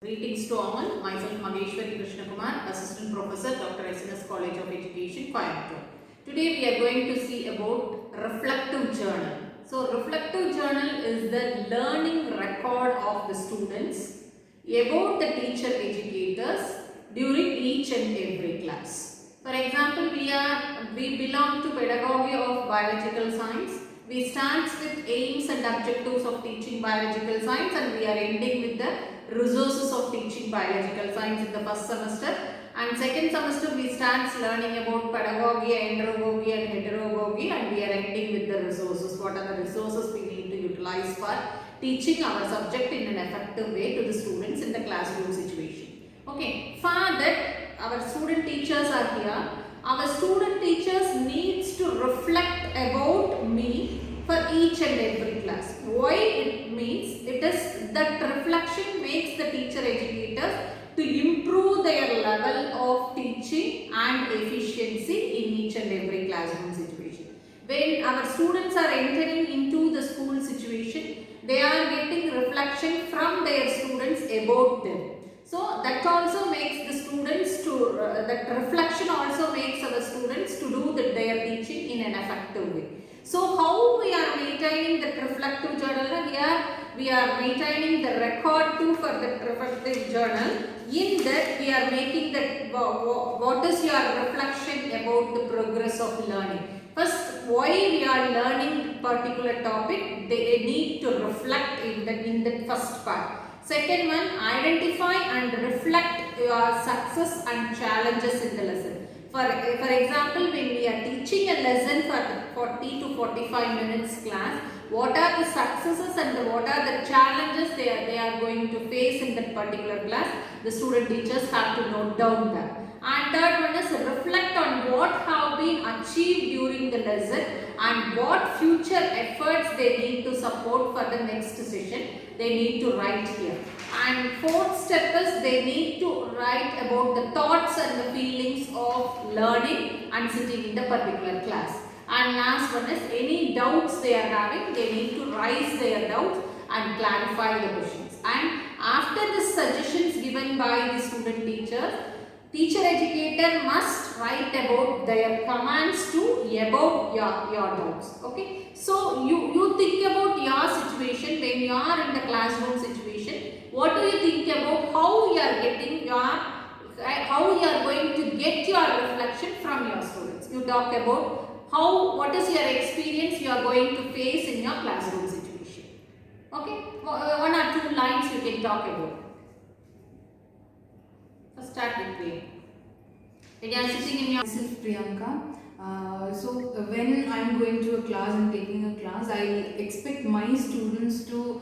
Greetings to all. Myself Maheswari Assistant Professor, Dr. S.N.S. College of Education, Coimbatore. Today we are going to see about reflective journal. So reflective journal is the learning record of the students about the teacher educators during each and every class. For example, we belong to pedagogy of biological science. We start with aims and objectives of teaching biological science, and we are ending with the resources of teaching biological science in the first semester. And second semester we start learning about pedagogy, andragogy and heterogogy, and we are ending with the resources. What are the resources we need to utilize for teaching our subject in an effective way to the students in the classroom situation. Okay, for that our student teachers are here. Our student teachers needs to reflect about me for each and every class. Why it means? It is that reflection makes the teacher educators to improve their level of teaching and efficiency in each and every classroom situation. When our students are entering into the school situation, they are getting reflection from their students about them. So that also makes the students to, that reflection also makes our students to do their teaching in an effective way. So how we are maintaining the reflective journal? Here we are maintaining the record too for the reflective journal. In that we are making that what is your reflection about the progress of learning. First, why we are learning particular topic, they need to reflect in that first part. Second one, identify and reflect your success and challenges in the lesson. For example, when we are teaching a lesson for 40 to 45 minutes class, what are the successes and what are the challenges they are going to face in that particular class? The student teachers have to note down that. And third one is reflect on what have been achieved during the lesson and what future efforts they need to support for the next session. They need to write here. And fourth step is they need to write about the thoughts and the feelings of learning and sitting in the particular class. And last one is any doubts they are having, they need to raise their doubts and clarify the questions. And after the suggestions given by the student teachers, teacher educator must write about their commands to about your doubts. Okay, so you think about your situation when you are in the classroom situation. What do you think about how you are getting your how you are going to get your reflection from your students? You talk about what is your experience you are going to face in your classroom situation. Okay, one or two lines you can talk about. Let's start with me. When you are sitting in your... Myself Priyanka. So when I am going to a class and taking a class, I expect my students to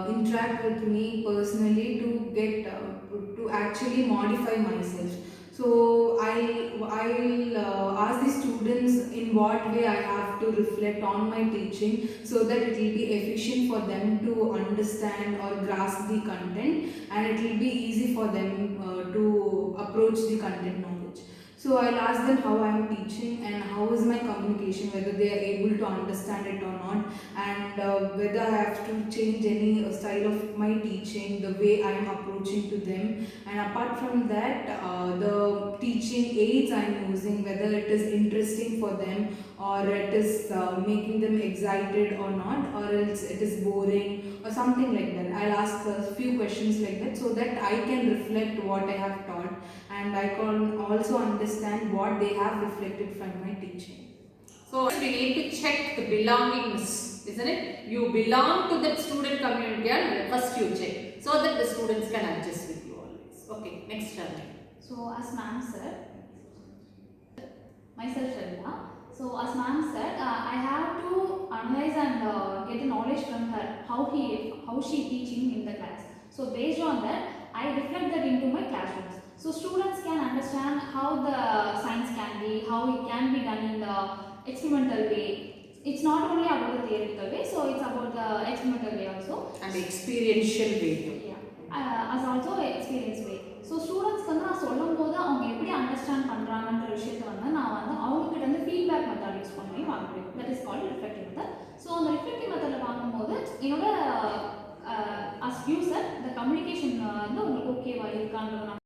interact with me personally to get to actually modify myself. So I'll ask the students in what way I have to reflect on my teaching so that it will be efficient for them to understand or grasp the content, and it will be easy for them to approach the content knowledge. So I'll ask them how I am teaching and how is my communication, whether they are able to understand it or not, and whether I have to change any style of my teaching, the way I am approaching to them. And apart from that, the teaching aids I am using, whether it is interesting for them or it is making them excited or not, or else it is boring or something like that. I'll ask a few questions like that so that I can reflect what I have taught, and I can also understand what they have reflected from my teaching. So we need to check the belongingness, isn't it? You belong to that student community and first you check so that the students can adjust with you always. Okay, next turn. So as ma'am said, myself Sharila. So as ma'am said, I have to analyze and get the knowledge from her how she teaching in the class. So based on that, I reflect that into my classrooms. So students can understand how the science can be, how it can be done in the experimental way. It's not only about the theoretical way, so it's about the experimental way also. And the experiential way. Yeah, as also experience way. So students வந்து நான் சொல்லும்போது அவங்க எப்படி understand பண்றாங்கன்ற விஷயத்தை வந்து நான் வந்து அவங்க கிட்ட இருந்து ஃபீட்பேக் மெத்தட் யூஸ் பண்ணி வாங்க முடியும். That is called reflective method. So அந்த ரிஃப்ளெக்டிவ் மெத்தடில் பார்க்கும்போது என்னோட as you said, அந்த கம்யூனிகேஷன் வந்து உங்களுக்கு ஓகேவா இருக்கான்றத